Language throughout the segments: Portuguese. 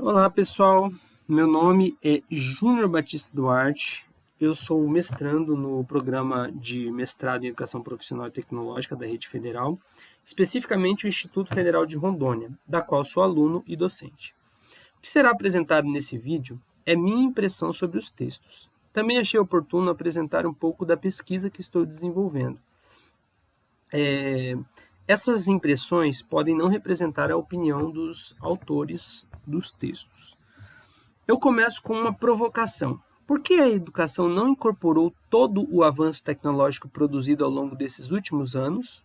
Olá pessoal, meu nome é Júnior Batista Duarte, eu sou mestrando no programa de mestrado em Educação Profissional e Tecnológica da Rede Federal, especificamente o Instituto Federal de Rondônia, da qual sou aluno e docente. O que será apresentado nesse vídeo é minha impressão sobre os textos. Também achei oportuno apresentar um pouco da pesquisa que estou desenvolvendo. Essas impressões podem não representar a opinião dos autores dos textos. Eu começo com uma provocação. Por que a educação não incorporou todo o avanço tecnológico produzido ao longo desses últimos anos?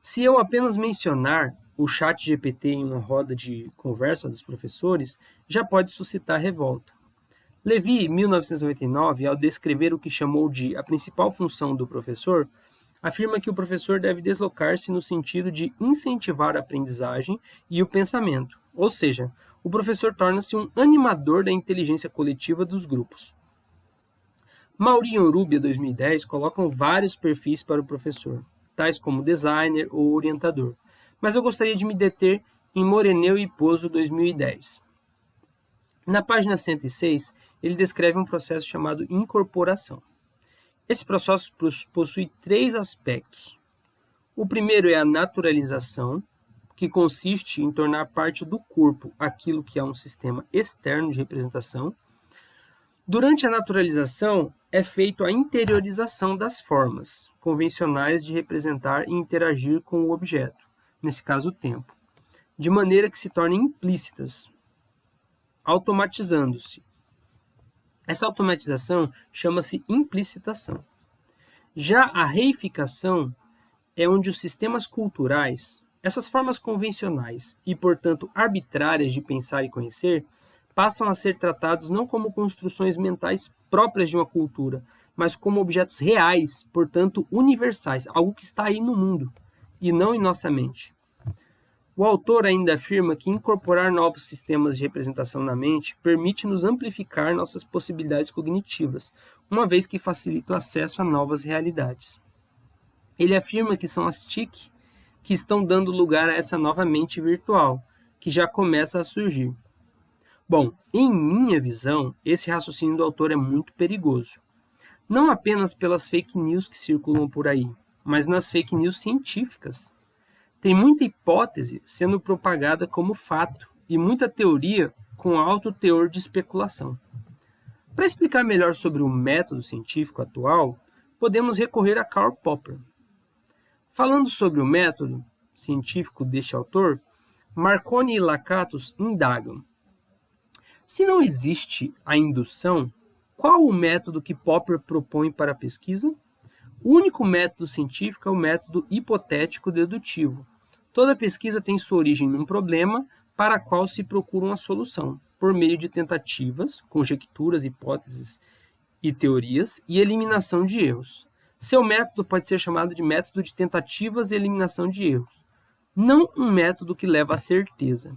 Se eu apenas mencionar o ChatGPT em uma roda de conversa dos professores, já pode suscitar revolta. Levi, em 1999, ao descrever o que chamou de a principal função do professor, afirma que o professor deve deslocar-se no sentido de incentivar a aprendizagem e o pensamento, ou seja, o professor torna-se um animador da inteligência coletiva dos grupos. Mauri e Urubia, 2010, colocam vários perfis para o professor, tais como designer ou orientador, mas eu gostaria de me deter em Moreneu e Pozo, 2010. Na página 106, ele descreve um processo chamado incorporação. Esse processo possui três aspectos. O primeiro é a naturalização, que consiste em tornar parte do corpo aquilo que é um sistema externo de representação. Durante a naturalização, é feita a interiorização das formas convencionais de representar e interagir com o objeto, nesse caso o tempo, de maneira que se tornem implícitas, automatizando-se. Essa automatização chama-se implicitação. Já a reificação é onde os sistemas culturais, essas formas convencionais e, portanto, arbitrárias de pensar e conhecer, passam a ser tratados não como construções mentais próprias de uma cultura, mas como objetos reais, portanto, universais, algo que está aí no mundo e não em nossa mente. O autor ainda afirma que incorporar novos sistemas de representação na mente permite-nos amplificar nossas possibilidades cognitivas, uma vez que facilita o acesso a novas realidades. Ele afirma que são as TIC que estão dando lugar a essa nova mente virtual, que já começa a surgir. Bom, em minha visão, esse raciocínio do autor é muito perigoso. Não apenas pelas fake news que circulam por aí, mas nas fake news científicas. Tem muita hipótese sendo propagada como fato e muita teoria com alto teor de especulação. Para explicar melhor sobre o método científico atual, podemos recorrer a Karl Popper. Falando sobre o método científico deste autor, Marconi e Lakatos indagam: se não existe a indução, qual o método que Popper propõe para a pesquisa? O único método científico é o método hipotético-dedutivo. Toda pesquisa tem sua origem num problema para o qual se procura uma solução, por meio de tentativas, conjecturas, hipóteses e teorias, e eliminação de erros. Seu método pode ser chamado de método de tentativas e eliminação de erros, não um método que leva à certeza.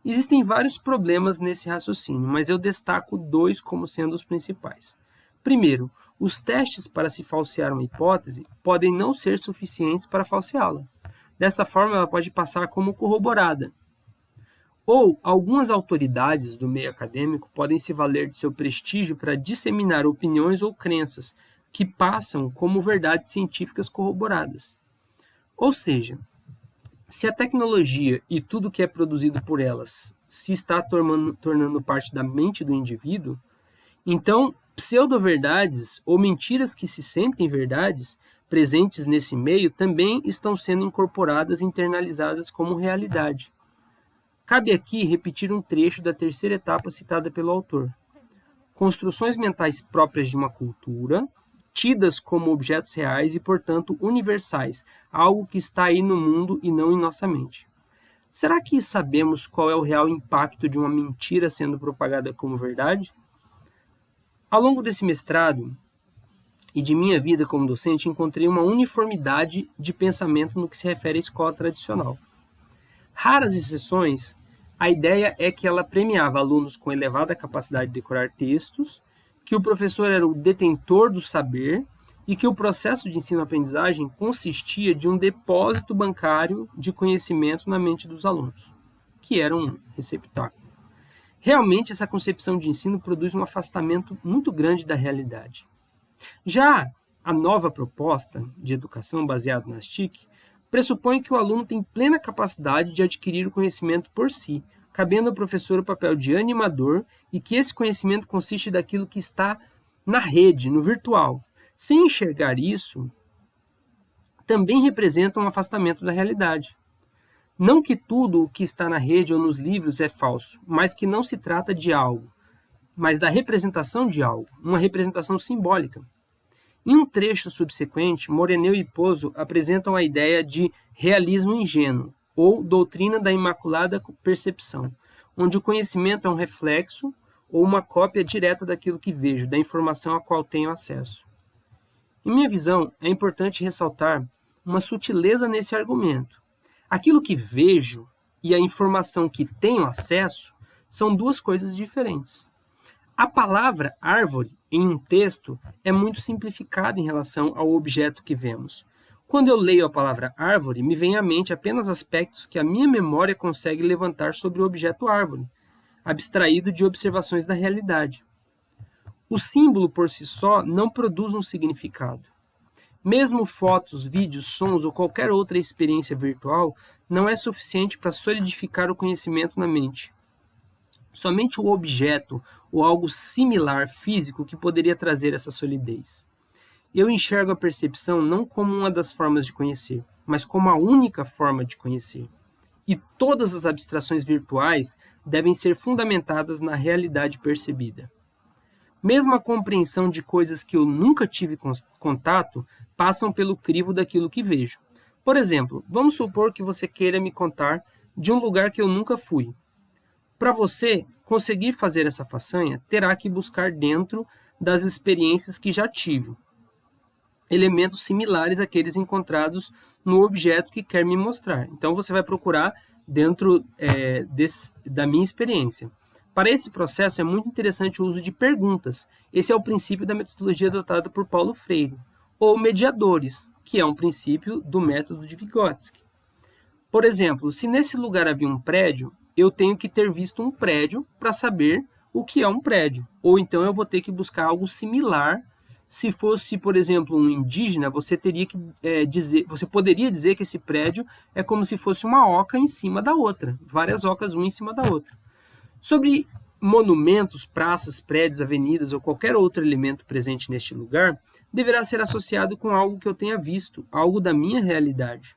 Existem vários problemas nesse raciocínio, mas eu destaco dois como sendo os principais. Primeiro, os testes para se falsear uma hipótese podem não ser suficientes para falseá-la. Dessa forma, ela pode passar como corroborada. Ou algumas autoridades do meio acadêmico podem se valer de seu prestígio para disseminar opiniões ou crenças que passam como verdades científicas corroboradas. Ou seja, se a tecnologia e tudo que é produzido por elas se está tornando parte da mente do indivíduo, então pseudo-verdades ou mentiras que se sentem verdades presentes nesse meio também estão sendo incorporadas e internalizadas como realidade. Cabe aqui repetir um trecho da terceira etapa citada pelo autor. Construções mentais próprias de uma cultura, tidas como objetos reais e, portanto, universais, algo que está aí no mundo e não em nossa mente. Será que sabemos qual é o real impacto de uma mentira sendo propagada como verdade? Ao longo desse mestrado e de minha vida como docente, encontrei uma uniformidade de pensamento no que se refere à escola tradicional. Raras exceções, a ideia é que ela premiava alunos com elevada capacidade de decorar textos, que o professor era o detentor do saber e que o processo de ensino-aprendizagem consistia de um depósito bancário de conhecimento na mente dos alunos. que era um receptáculo. Realmente, essa concepção de ensino produz um afastamento muito grande da realidade. Já a nova proposta de educação baseada nas TIC pressupõe que o aluno tem plena capacidade de adquirir o conhecimento por si, cabendo ao professor o papel de animador e que esse conhecimento consiste daquilo que está na rede, no virtual. Sem enxergar isso, também representa um afastamento da realidade. Não que tudo o que está na rede ou nos livros é falso, mas que não se trata de algo, mas da representação de algo, uma representação simbólica. Em um trecho subsequente, Moreneu e Pozzo apresentam a ideia de realismo ingênuo, ou doutrina da imaculada percepção, onde o conhecimento é um reflexo ou uma cópia direta daquilo que vejo, da informação a qual tenho acesso. Em minha visão, é importante ressaltar uma sutileza nesse argumento. Aquilo que vejo e a informação que tenho acesso são duas coisas diferentes. A palavra árvore, em um texto, é muito simplificada em relação ao objeto que vemos. Quando eu leio a palavra árvore, me vem à mente apenas aspectos que a minha memória consegue levantar sobre o objeto árvore, abstraído de observações da realidade. O símbolo por si só não produz um significado. Mesmo fotos, vídeos, sons ou qualquer outra experiência virtual não é suficiente para solidificar o conhecimento na mente. Somente o objeto ou algo similar físico que poderia trazer essa solidez. Eu enxergo a percepção não como uma das formas de conhecer, mas como a única forma de conhecer. E todas as abstrações virtuais devem ser fundamentadas na realidade percebida. Mesmo a compreensão de coisas que eu nunca tive contato passam pelo crivo daquilo que vejo. Por exemplo, vamos supor que você queira me contar de um lugar que eu nunca fui. Para você conseguir fazer essa façanha, terá que buscar dentro das experiências que já tive, elementos similares àqueles encontrados no objeto que quer me mostrar. Então, você vai procurar dentro da minha experiência. Para esse processo, é muito interessante o uso de perguntas. Esse é o princípio da metodologia adotada por Paulo Freire. Ou mediadores, que é um princípio do método de Vygotsky. Por exemplo, se nesse lugar havia um prédio, eu tenho que ter visto um prédio para saber o que é um prédio. Ou então eu vou ter que buscar algo similar. Se fosse, por exemplo, um indígena, você poderia dizer que esse prédio é como se fosse uma oca em cima da outra, várias ocas uma em cima da outra. Sobre monumentos, praças, prédios, avenidas ou qualquer outro elemento presente neste lugar, deverá ser associado com algo que eu tenha visto, algo da minha realidade.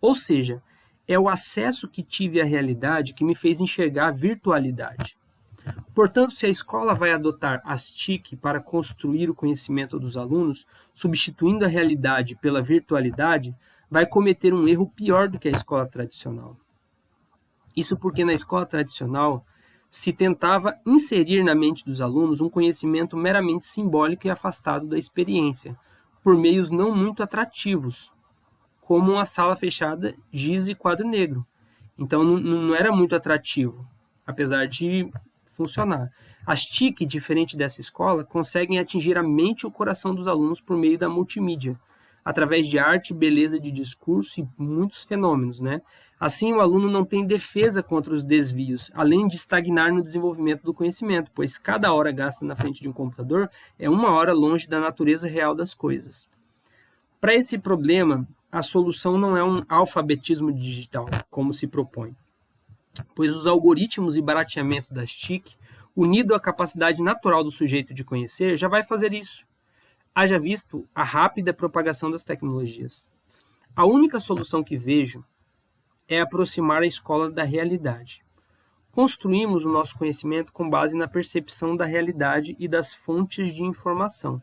Ou seja, é o acesso que tive à realidade que me fez enxergar a virtualidade. Portanto, se a escola vai adotar as TIC para construir o conhecimento dos alunos, substituindo a realidade pela virtualidade, vai cometer um erro pior do que a escola tradicional. Isso porque na escola tradicional se tentava inserir na mente dos alunos um conhecimento meramente simbólico e afastado da experiência, por meios não muito atrativos, como uma sala fechada, giz e quadro negro. Então não era muito atrativo, apesar de funcionar. As TIC, diferente dessa escola, conseguem atingir a mente e o coração dos alunos por meio da multimídia, através de arte, beleza de discurso e muitos fenômenos, né? Assim, o aluno não tem defesa contra os desvios, além de estagnar no desenvolvimento do conhecimento, pois cada hora gasta na frente de um computador é uma hora longe da natureza real das coisas. Para esse problema, a solução não é um alfabetismo digital, como se propõe, pois os algoritmos e barateamento das TIC, unido à capacidade natural do sujeito de conhecer, já vai fazer isso. Haja visto a rápida propagação das tecnologias. A única solução que vejo é aproximar a escola da realidade. Construímos o nosso conhecimento com base na percepção da realidade e das fontes de informação.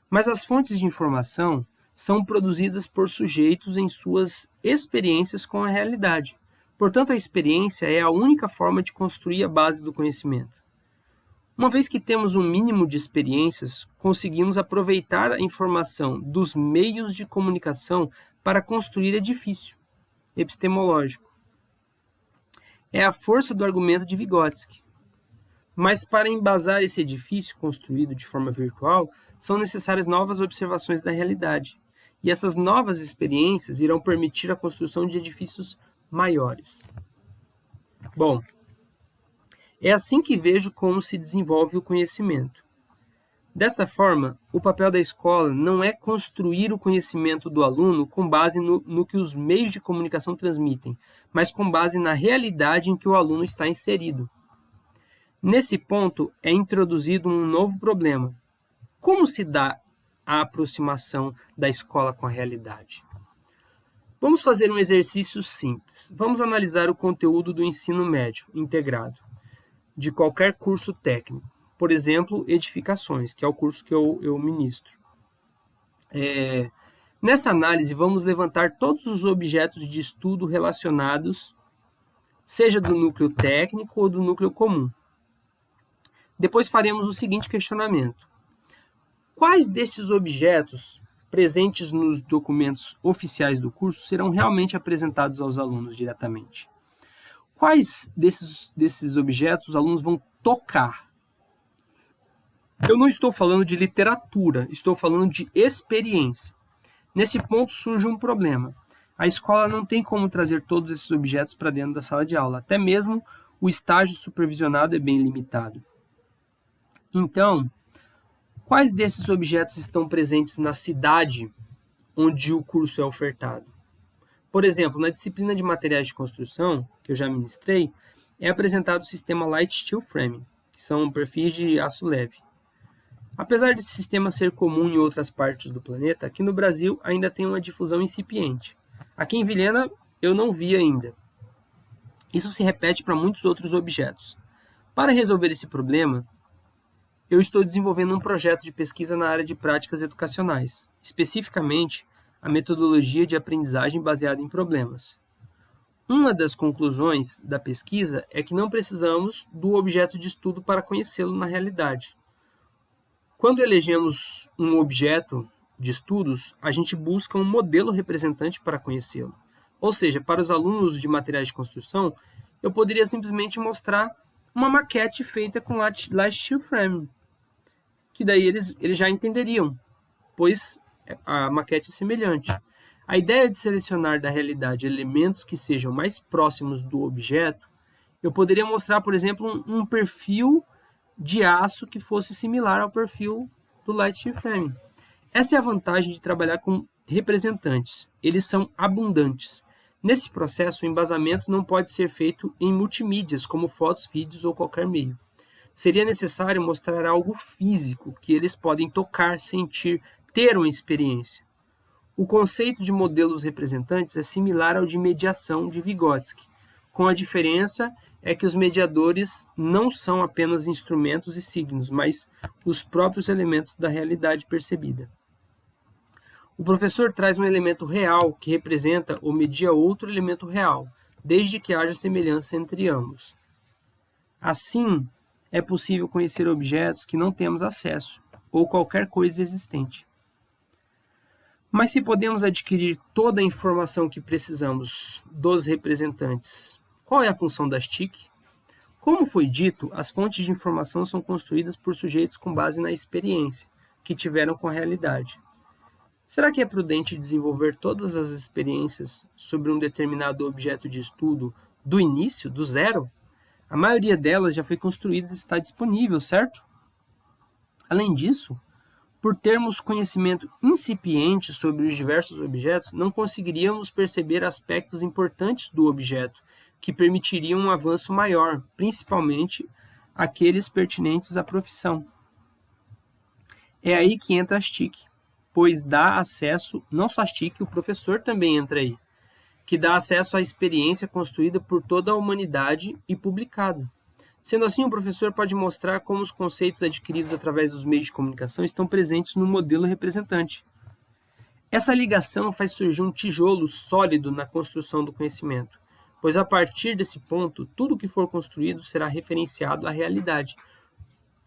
Mas as fontes de informação são produzidas por sujeitos em suas experiências com a realidade. Portanto, a experiência é a única forma de construir a base do conhecimento. Uma vez que temos um mínimo de experiências, conseguimos aproveitar a informação dos meios de comunicação para construir edifício epistemológico. É a força do argumento de Vygotsky. Mas para embasar esse edifício construído de forma virtual, são necessárias novas observações da realidade. E essas novas experiências irão permitir a construção de edifícios maiores. Bom, é assim que vejo como se desenvolve o conhecimento. Dessa forma, o papel da escola não é construir o conhecimento do aluno com base no que os meios de comunicação transmitem, mas com base na realidade em que o aluno está inserido. Nesse ponto, é introduzido um novo problema. Como se dá a aproximação da escola com a realidade? Vamos fazer um exercício simples. Vamos analisar o conteúdo do ensino médio integrado, de qualquer curso técnico. Por exemplo, edificações, que é o curso que eu ministro. Nessa análise, vamos levantar todos os objetos de estudo relacionados, seja do núcleo técnico ou do núcleo comum. Depois faremos o seguinte questionamento. Quais destes objetos presentes nos documentos oficiais do curso serão realmente apresentados aos alunos diretamente? Quais desses objetos os alunos vão tocar? Eu não estou falando de literatura, estou falando de experiência. Nesse ponto surge um problema. A escola não tem como trazer todos esses objetos para dentro da sala de aula. Até mesmo o estágio supervisionado é bem limitado. Então, quais desses objetos estão presentes na cidade onde o curso é ofertado? Por exemplo, na disciplina de materiais de construção, que eu já ministrei, é apresentado o sistema Light Steel Framing, que são perfis de aço leve. Apesar desse sistema ser comum em outras partes do planeta, aqui no Brasil ainda tem uma difusão incipiente. Aqui em Vilhena eu não vi ainda. Isso se repete para muitos outros objetos. Para resolver esse problema, eu estou desenvolvendo um projeto de pesquisa na área de práticas educacionais, especificamente a metodologia de aprendizagem baseada em problemas. Uma das conclusões da pesquisa é que não precisamos do objeto de estudo para conhecê-lo na realidade. Quando elegemos um objeto de estudos, a gente busca um modelo representante para conhecê-lo. Ou seja, para os alunos de materiais de construção, eu poderia simplesmente mostrar uma maquete feita com Light Steel Framing, que daí eles já entenderiam, pois a maquete é semelhante. A ideia de selecionar da realidade elementos que sejam mais próximos do objeto, eu poderia mostrar, por exemplo, um perfil de aço que fosse similar ao perfil do Light Steel Framing. Essa é a vantagem de trabalhar com representantes. Eles são abundantes. Nesse processo, o embasamento não pode ser feito em multimídias, como fotos, vídeos ou qualquer meio. Seria necessário mostrar algo físico, que eles podem tocar, sentir, ter uma experiência. O conceito de modelos representantes é similar ao de mediação de Vygotsky, com a diferença é que os mediadores não são apenas instrumentos e signos, mas os próprios elementos da realidade percebida. O professor traz um elemento real que representa ou media outro elemento real, desde que haja semelhança entre ambos. Assim, é possível conhecer objetos que não temos acesso, ou qualquer coisa existente. Mas se podemos adquirir toda a informação que precisamos dos representantes, qual é a função das TIC? Como foi dito, as fontes de informação são construídas por sujeitos com base na experiência que tiveram com a realidade. Será que é prudente desenvolver todas as experiências sobre um determinado objeto de estudo do início, do zero? A maioria delas já foi construída e está disponível, certo? Além disso, por termos conhecimento incipiente sobre os diversos objetos, não conseguiríamos perceber aspectos importantes do objeto que permitiriam um avanço maior, principalmente aqueles pertinentes à profissão. É aí que entra as TIC, pois dá acesso, não só as TIC, o professor também entra aí, que dá acesso à experiência construída por toda a humanidade e publicada. Sendo assim, o professor pode mostrar como os conceitos adquiridos através dos meios de comunicação estão presentes no modelo representante. Essa ligação faz surgir um tijolo sólido na construção do conhecimento, pois a partir desse ponto, tudo que for construído será referenciado à realidade.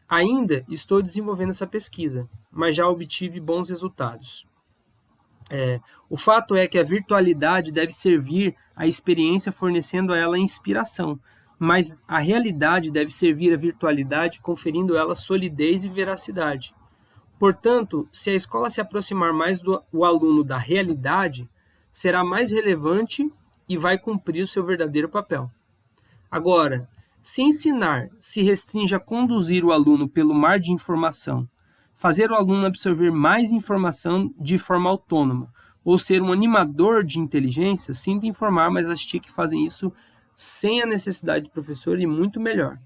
Ainda estou desenvolvendo essa pesquisa, mas já obtive bons resultados. O fato é que a virtualidade deve servir à experiência fornecendo a ela inspiração, mas a realidade deve servir à virtualidade conferindo a ela solidez e veracidade. Portanto, se a escola se aproximar mais do aluno da realidade, será mais relevante e vai cumprir o seu verdadeiro papel. Agora, se ensinar se restringe a conduzir o aluno pelo mar de informação, fazer o aluno absorver mais informação de forma autônoma, ou ser um animador de inteligência, sinto informar, mas as TIC fazem isso sem a necessidade do professor e muito melhor.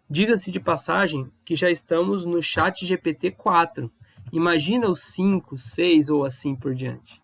Diga-se de passagem que já estamos no ChatGPT 4. Imagina os 5, 6 ou assim por diante.